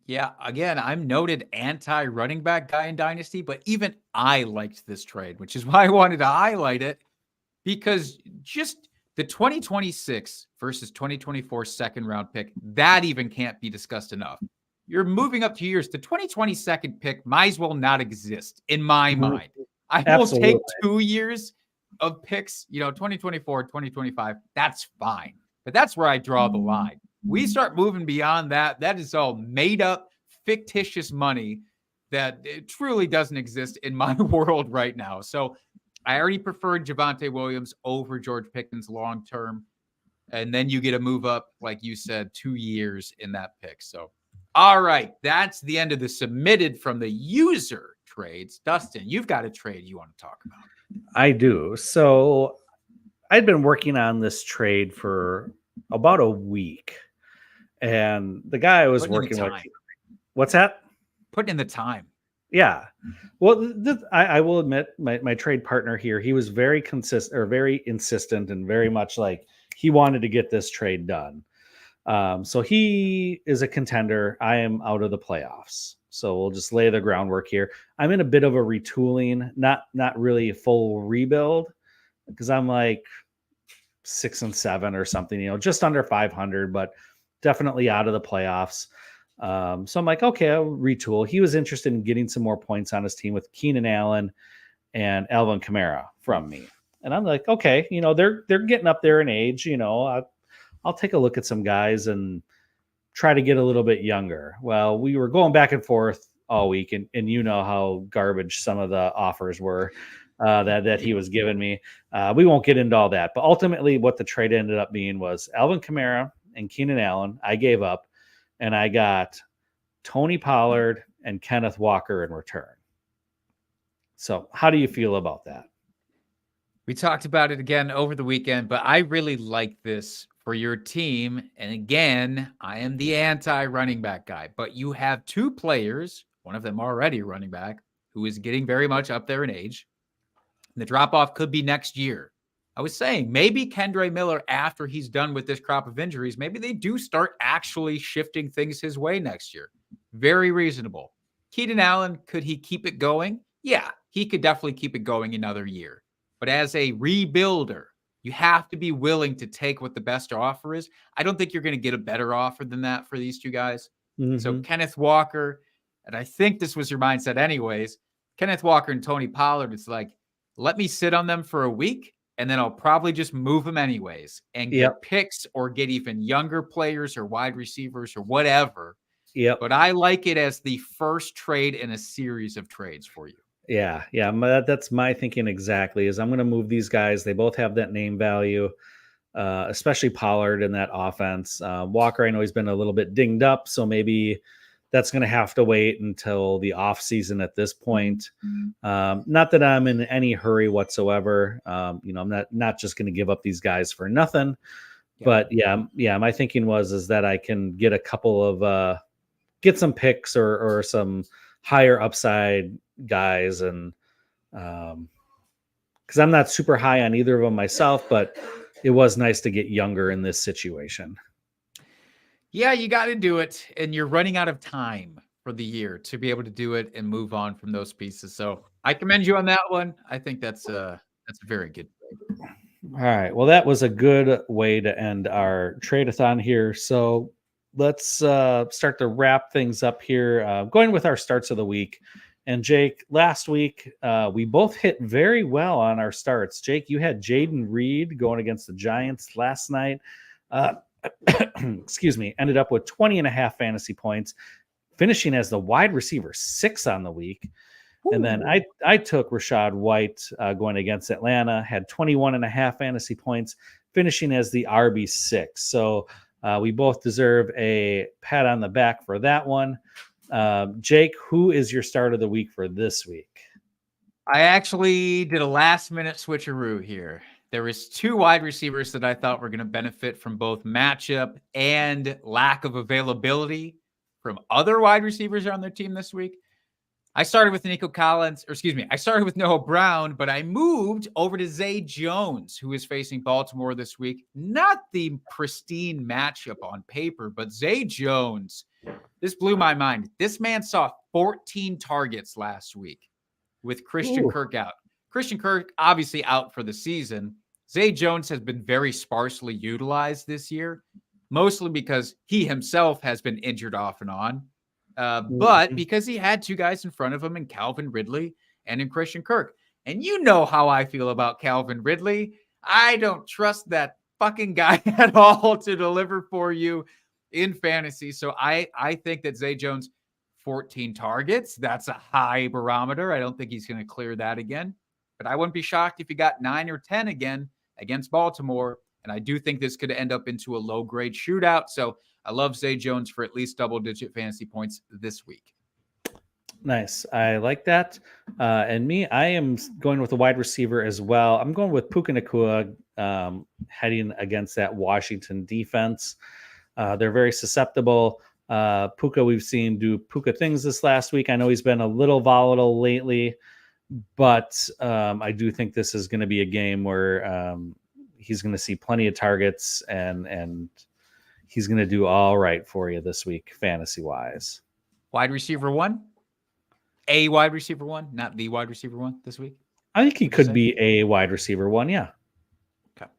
Yeah, again, I'm noted anti-running back guy in Dynasty, but even I liked this trade, which is why I wanted to highlight it, because just the 2026 versus 2024 second round pick, that even can't be discussed enough. You're moving up 2 years. The 2022 pick might as well not exist in my mind. I will take 2 years of picks, 2024, 2025. That's fine. But that's where I draw the line. We start moving beyond that. That is all made up, fictitious money that it truly doesn't exist in my world right now. So I already preferred Javonte Williams over George Pickens long term. And then you get a move up, like you said, 2 years in that pick. So, all right, that's the end of the submitted from the user trades. Dustin, you've got a trade you want to talk about. I do. So I'd been working on this trade for about a week. And the guy I was working with, what's that? Putting in the time. Yeah. Well, I will admit my trade partner here, he was very consistent or very insistent and very much like he wanted to get this trade done. So he is a contender. I am out of the playoffs. So we'll just lay the groundwork here. I'm in a bit of a retooling, not really a full rebuild, because I'm like 6-7 or something, just under 500, but definitely out of the playoffs. So I'm like, okay, I'll retool. He was interested in getting some more points on his team with Keenan Allen and Alvin Kamara from me. And I'm like, okay, they're getting up there in age, I'll take a look at some guys and try to get a little bit younger. Well, we were going back and forth all week, and you know how garbage some of the offers were that he was giving me. We won't get into all that, but ultimately what the trade ended up being was Alvin Kamara and Keenan Allen. I gave up, and I got Tony Pollard and Kenneth Walker in return. So how do you feel about that? We talked about it again over the weekend, but I really like this for your team. And again, I am the anti-running back guy, but you have two players, one of them already a running back, who is getting very much up there in age. And the drop-off could be next year. I was saying maybe Kendre Miller, after he's done with this crop of injuries, maybe they do start actually shifting things his way next year. Very reasonable. Keenan Allen, could he keep it going? Yeah, he could definitely keep it going another year. But as a rebuilder, you have to be willing to take what the best offer is. I don't think you're going to get a better offer than that for these two guys. Mm-hmm. So Kenneth Walker, and I think this was your mindset anyways, Kenneth Walker and Tony Pollard, it's like, let me sit on them for a week, and then I'll probably just move them anyways and get picks or get even younger players or wide receivers or whatever. Yep. But I like it as the first trade in a series of trades for you. Yeah. That's my thinking exactly, is I'm going to move these guys. They both have that name value, especially Pollard in that offense. Walker, I know he's been a little bit dinged up, so maybe that's going to have to wait until the off season at this point. Not that I'm in any hurry whatsoever. I'm not just going to give up these guys for nothing, But my thinking is that I can get a couple of get some picks or some higher upside guys, and because I'm not super high on either of them myself, but it was nice to get younger in this situation. Yeah, you got to do it, and you're running out of time for the year to be able to do it and move on from those pieces. So I commend you on that one. I think that's a very good trade. All right. Well, that was a good way to end our trade-a-thon here. So let's start to wrap things up here, going with our starts of the week. And Jake, last week, we both hit very well on our starts. Jake, you had Jaden Reed going against the Giants last night. Excuse me, ended up with 20.5 fantasy points, finishing as the wide receiver 6 on the week. Ooh. And then I took Rachaad White going against Atlanta, had 21.5 fantasy points, finishing as the RB6. So we both deserve a pat on the back for that one. Jake, who is your start of the week for this week? I actually did a last-minute switcheroo here. There was 2 wide receivers that I thought were going to benefit from both matchup and lack of availability from other wide receivers on their team this week. I started with I started with Noah Brown, but I moved over to Zay Jones, who is facing Baltimore this week. Not the pristine matchup on paper, but Zay Jones, this blew my mind. This man saw 14 targets last week with Christian Kirk out. Christian Kirk obviously out for the season. Zay Jones has been very sparsely utilized this year, mostly because he himself has been injured off and on. But because he had 2 guys in front of him in Calvin Ridley and in Christian Kirk. And you know how I feel about Calvin Ridley. I don't trust that fucking guy at all to deliver for you in fantasy. So I think that Zay Jones, 14 targets, that's a high barometer. I don't think he's going to clear that again. But I wouldn't be shocked if he got 9 or 10 again against Baltimore. And I do think this could end up into a low-grade shootout. So I love Zay Jones for at least double-digit fantasy points this week. Nice. I like that. And me, I am going with a wide receiver as well. I'm going with Puka Nacua heading against that Washington defense. They're very susceptible. Puka, we've seen do Puka things this last week. I know he's been a little volatile lately, but I do think this is going to be a game where he's going to see plenty of targets and he's going to do all right for you this week, fantasy-wise. Wide receiver 1? A wide receiver 1, not the wide receiver 1 this week? I think he could be a wide receiver 1, yeah. Okay.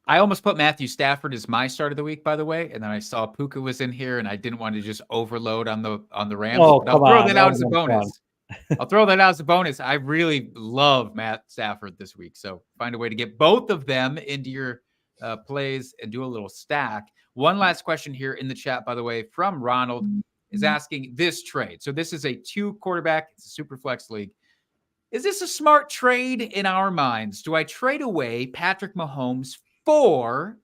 I almost put Matthew Stafford as my start of the week, by the way, and then I saw Puka was in here, and I didn't want to just overload on the Rams. Oh, but I'll throw that out as a bonus. I'll throw that out as a bonus. I really love Matt Stafford this week, so find a way to get both of them into your plays and do a little stack. One last question here in the chat, by the way, from Ronald, is asking this trade. So this is a 2 quarterback. It's a super flex league. Is this a smart trade in our minds? Do I trade away Patrick Mahomes for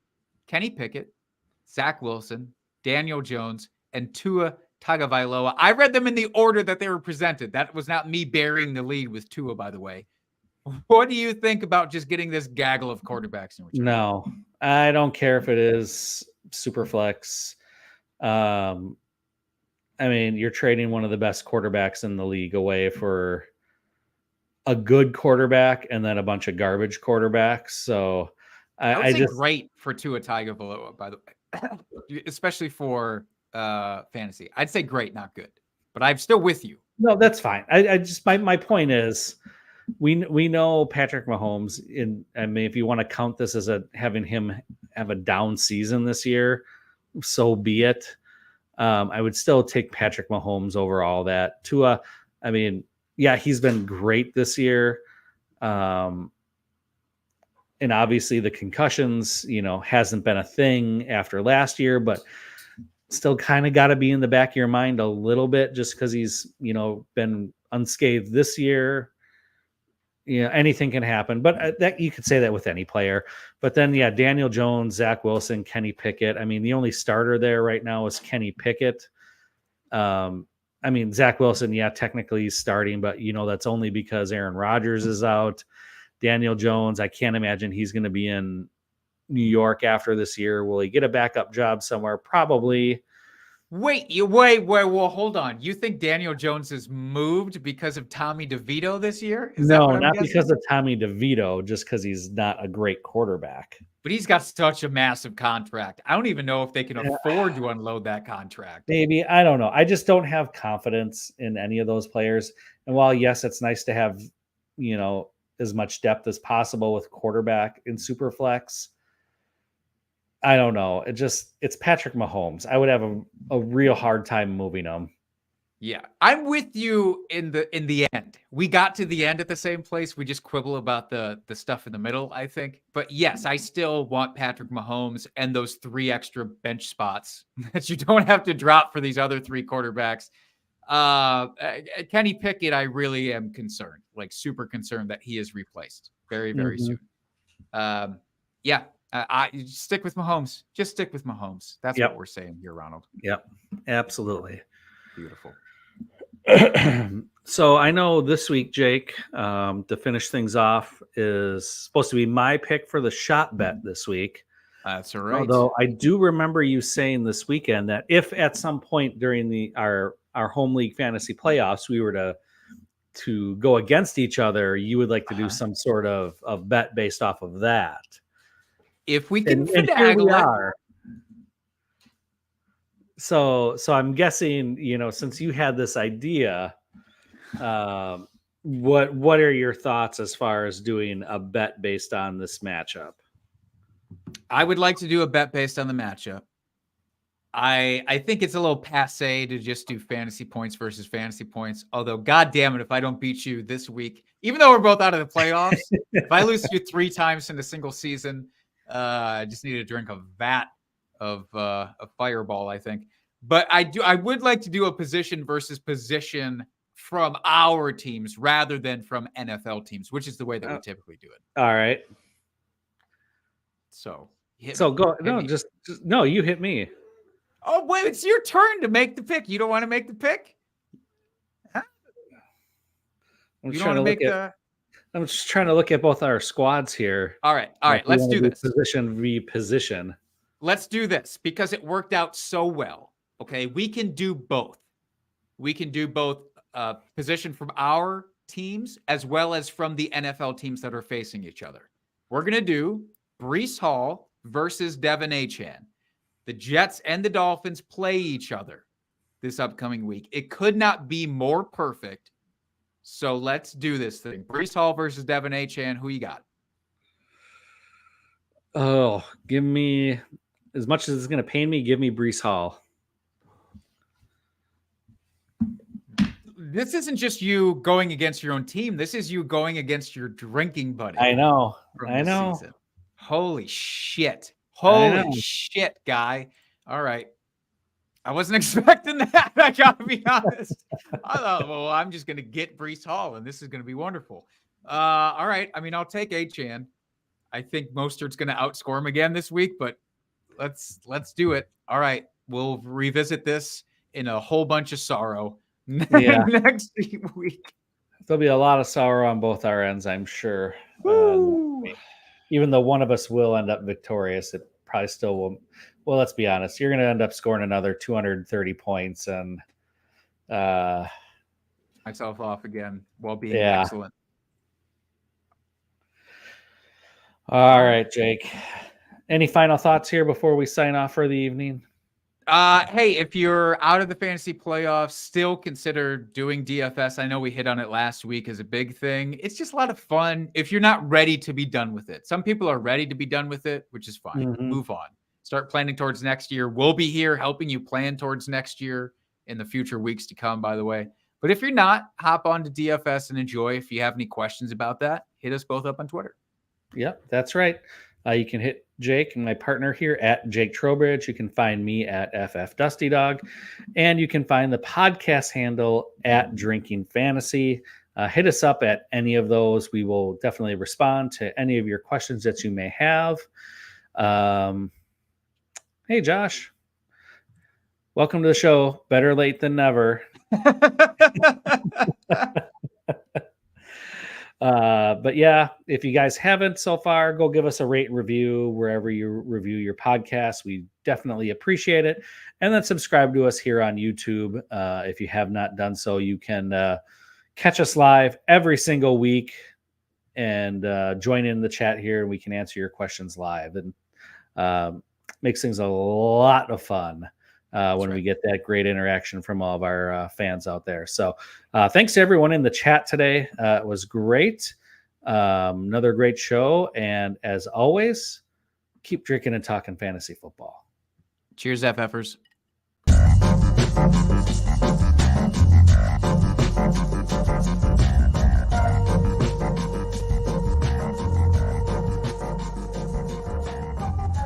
Kenny Pickett, Zach Wilson, Daniel Jones, and Tua Tagovailoa? I read them in the order that they were presented. That was not me burying the lead with Tua, by the way. What do you think about just getting this gaggle of quarterbacks in return? No, I don't care if it is super flex. I mean, you're trading one of the best quarterbacks in the league away for a good quarterback and then a bunch of garbage quarterbacks. So I just great for Tua Tagovailoa, by the way, especially for fantasy. I'd say great, not good, but I'm still with you. No, that's fine. I just my point is we know Patrick Mahomes I mean, if you want to count this as having him have a down season this year, so be it. I would still take Patrick Mahomes over all that. Tua, I mean, yeah, he's been great this year. And obviously the concussions, hasn't been a thing after last year, but still kind of got to be in the back of your mind a little bit just because he's, been unscathed this year. Anything can happen, but that you could say that with any player. But then, yeah, Daniel Jones, Zach Wilson, Kenny Pickett. I mean, the only starter there right now is Kenny Pickett. I mean, Zach Wilson, yeah, technically he's starting, but that's only because Aaron Rodgers is out. Daniel Jones, I can't imagine he's going to be in New York after this year? Will he get a backup job somewhere? Probably. Wait, well, hold on. You think Daniel Jones is moved because of Tommy DeVito this year? Is that No, what I'm not guessing? because of Tommy DeVito, just because he's not a great quarterback. But he's got such a massive contract. I don't even know if they can afford to unload that contract. Maybe. I don't know. I just don't have confidence in any of those players. And while, yes, it's nice to have, as much depth as possible with quarterback in Superflex, I don't know. It's Patrick Mahomes. I would have a real hard time moving him. Yeah, I'm with you in the end. We got to the end at the same place. We just quibble about the stuff in the middle, I think. But yes, I still want Patrick Mahomes and those 3 extra bench spots that you don't have to drop for these other 3 quarterbacks. Kenny Pickett, I really am concerned, like super concerned that he is replaced very, very soon. Yeah, I stick with Mahomes. Just stick with Mahomes. That's what we're saying here, Ronald. Yep, absolutely. Beautiful. So I know this week, Jake, to finish things off, is supposed to be my pick for the shot bet this week. That's all right. Although I do remember you saying this weekend that if at some point during our home league fantasy playoffs we were to go against each other, you would like to do some sort of bet based off of that. If we can and here we are. So I'm guessing, since you had this idea, what are your thoughts as far as doing a bet based on this matchup? I would like to do a bet based on the matchup. I think it's a little passe to just do fantasy points versus fantasy points. Although, God damn it, if I don't beat you this week, even though we're both out of the playoffs, if I lose to you 3 times in a single season, I just need to drink a vat of Fireball, I think. But I would like to do a position versus position from our teams rather than from NFL teams, which is the way that we typically do it. All right. So go. No, just no. You hit me. Oh wait, it's your turn to make the pick. You don't want to make the pick? Huh? I'm just trying to look at both our squads here. All right. Let's do this. Position reposition. Let's do this because it worked out so well. Okay, we can do both. We can do both position from our teams as well as from the NFL teams that are facing each other. We're gonna do Breece Hall versus Devin Achane. The Jets and the Dolphins play each other this upcoming week. It could not be more perfect. So let's do this thing. Breece Hall versus Devin Achane. Who you got? Oh, give me, as much as it's going to pain me, give me Breece Hall. This isn't just you going against your own team. This is you going against your drinking buddy. I know. Season. Holy shit. Holy shit, guy. All right. I wasn't expecting that. I got to be honest. I thought, well, I'm just going to get Breece Hall, and this is going to be wonderful. All right. I mean, I'll take Achane. I think Mostert's going to outscore him again this week, but let's do it. All right. We'll revisit this in a whole bunch of sorrow next week. There'll be a lot of sorrow on both our ends, I'm sure. Even though one of us will end up victorious, it probably still will. Well, let's be honest. You're going to end up scoring another 230 points and myself off again while being excellent. All right, Jake. Any final thoughts here before we sign off for the evening? Hey, if you're out of the fantasy playoffs, still consider doing DFS. I know we hit on it last week as a big thing. It's just a lot of fun if you're not ready to be done with it. Some people are ready to be done with it, which is fine. Mm-hmm. Move on. Start planning towards next year. We'll be here helping you plan towards next year in the future weeks to come, by the way. But if you're not, hop on to DFS and enjoy. If you have any questions about that, hit us both up on Twitter. Yep, that's right. You can hit Jake and my partner here at Jake Trowbridge. You can find me at FF Dusty Dog, and you can find the podcast handle at Drinking Fantasy. Hit us up at any of those. We will definitely respond to any of your questions that you may have. Hey, Josh. Welcome to the show. Better late than never. But yeah, if you guys haven't so far, go give us a rate and review wherever you review your podcast. We definitely appreciate it. And then subscribe to us here on YouTube. If you have not done so, you can catch us live every single week and join in the chat here, and we can answer your questions live. And makes things a lot of fun when we get that great interaction from all of our fans out there. So thanks to everyone in the chat today. It was great. Another great show. And as always, keep drinking and talking fantasy football. Cheers, FFers.